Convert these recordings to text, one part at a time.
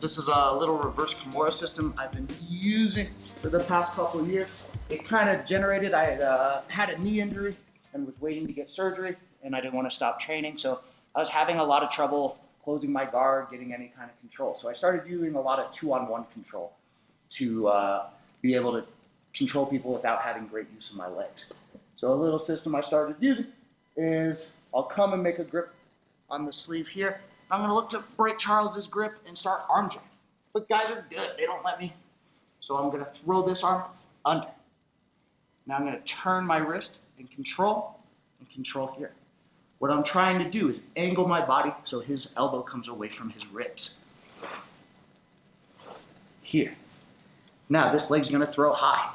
This is a little reverse Kimura system I've been using for the past couple of years. It kind of generated, I had a knee injury and was waiting to get surgery, and I didn't want to stop training. So I was having a lot of trouble closing my guard, getting any kind of control. So I started doing a lot of 2-on-1 control to be able to control people without having great use of my legs. So a little system I started using is I'll come and make a grip on the sleeve here. I'm gonna look to break Charles's grip and start arm drag. But guys are good, they don't let me. So I'm gonna throw this arm under. Now I'm gonna turn my wrist and control here. What I'm trying to do is angle my body so his elbow comes away from his ribs. Here. Now this leg's gonna throw high.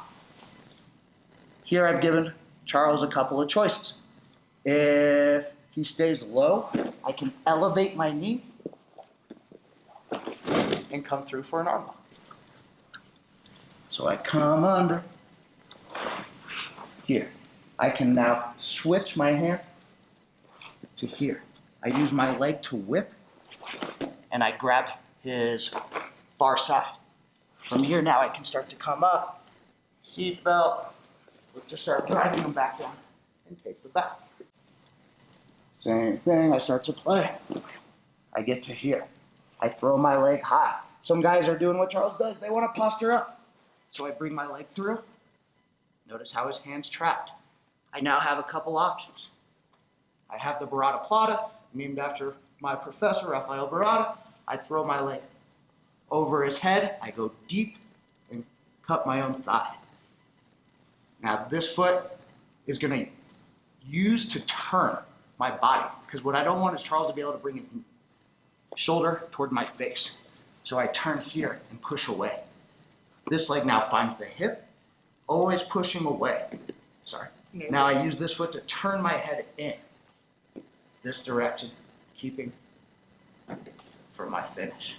Here I've given Charles a couple of choices. If he stays low, I can elevate my knee and come through for an arm lock. So I come under. Here. I can now switch my hand to here. I use my leg to whip and I grab his far side. From here now I can start to come up, seat belt, look to start driving him back down and take the back. Same thing, I start to play. I get to here. I throw my leg high. Some guys are doing what Charles does, they want to posture up. So I bring my leg through. Notice how his hand's trapped. I now have a couple options. I have the Barada Plata, named after my professor, Rafael Barada. I throw my leg over his head, I go deep and cut my own thigh. Now this foot is gonna use to turn my body, because what I don't want is Charles to be able to bring his shoulder toward my face. So I turn here and push away. This leg now finds the hip, always pushing away. Sorry. Now I use this foot to turn my head in this direction, keeping for my finish.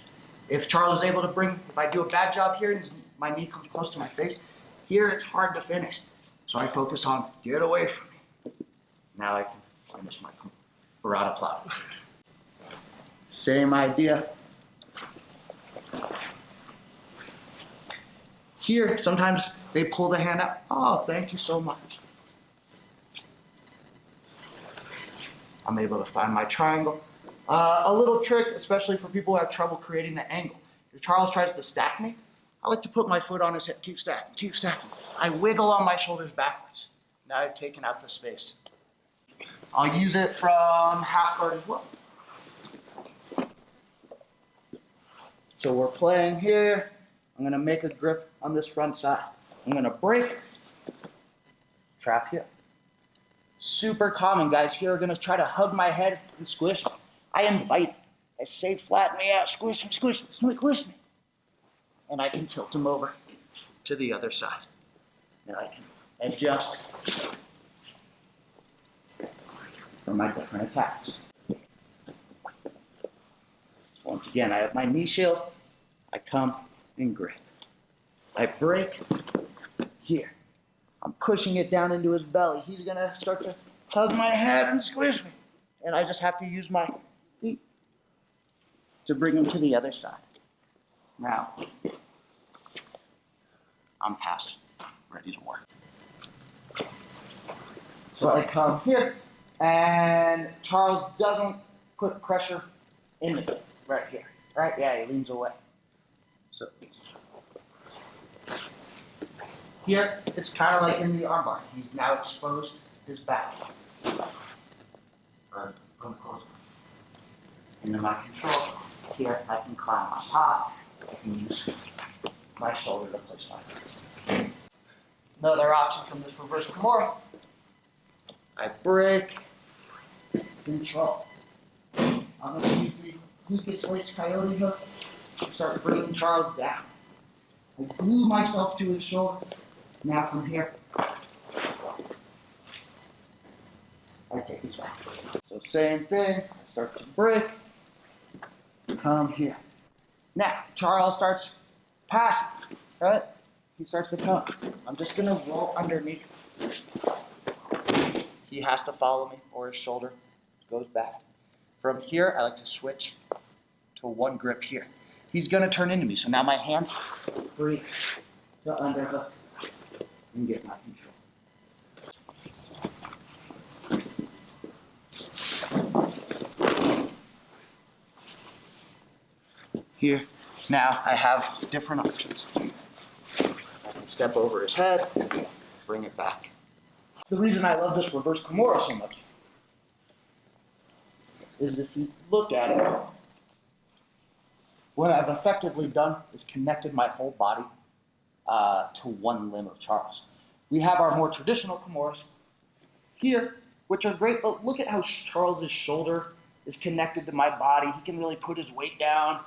If Charles is able to if I do a bad job here and my knee comes close to my face, here it's hard to finish. So I focus on, get away from me. Now I can finish my Barada Plata. Same idea. Here, sometimes they pull the hand out. Oh, thank you so much. I'm able to find my triangle. A little trick, especially for people who have trouble creating the angle. If Charles tries to stack me, I like to put my foot on his hip, keep stacking, keep stacking. I wiggle on my shoulders backwards. Now I've taken out the space. I'll use it from half guard as well. So we're playing here. I'm gonna make a grip on this front side. I'm gonna break, trap here. Super common, guys. Here are gonna try to hug my head and squish me. I invite it. I say flatten me out, squish me, squish me, squish me. And I can tilt him over to the other side. Now I can adjust for my different attacks. So once again, I have my knee shield. I come and grip. I break here. I'm pushing it down into his belly. He's gonna start to hug my head and squish me. And I just have to use my feet to bring him to the other side. Now, I'm past, ready to work. So I come here, and Charles doesn't put pressure in me right here, right? Yeah, he leans away. So here, it's kind of like in the armbar. He's now exposed his back. Come closer. Into my control. Here, I can climb on top. I can use my shoulder to place my. Another option from this reverse Kimura. I break, control. I'm going to use the Lucas Coyote hook to start bringing Charles down. I glue myself to his shoulder. Now from here, I take his back. So same thing, I start to break, come here. Now, Charles starts passing, right? He starts to come. I'm just gonna roll underneath. He has to follow me or his shoulder goes back. From here, I like to switch to one grip here. he's gonna turn into me. So now my hand's free to underhook and get my control. Here, now I have different options. I can step over his head, bring it back. The reason I love this reverse Kimura so much is if you look at it, what I've effectively done is connected my whole body to one limb of Charles. We have our more traditional Kimuras here, which are great, but look at how Charles's shoulder is connected to my body. He can really put his weight down.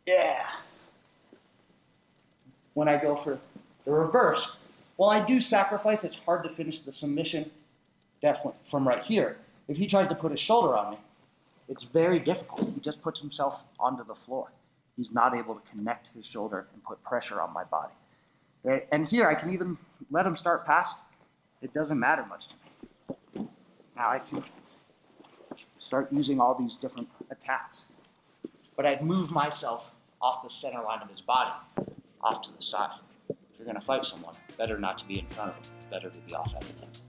Yeah. When I go for the reverse, while I do sacrifice, it's hard to finish the submission, definitely, from right here. If he tries to put his shoulder on me, it's very difficult. He just puts himself onto the floor. He's not able to connect his shoulder and put pressure on my body. And here, I can even let him start passing. It doesn't matter much to me. Now I can start using all these different attacks. But I've moved myself off the center line of his body, off to the side. If you're gonna fight someone, better not to be in front of him, better to be off at the end.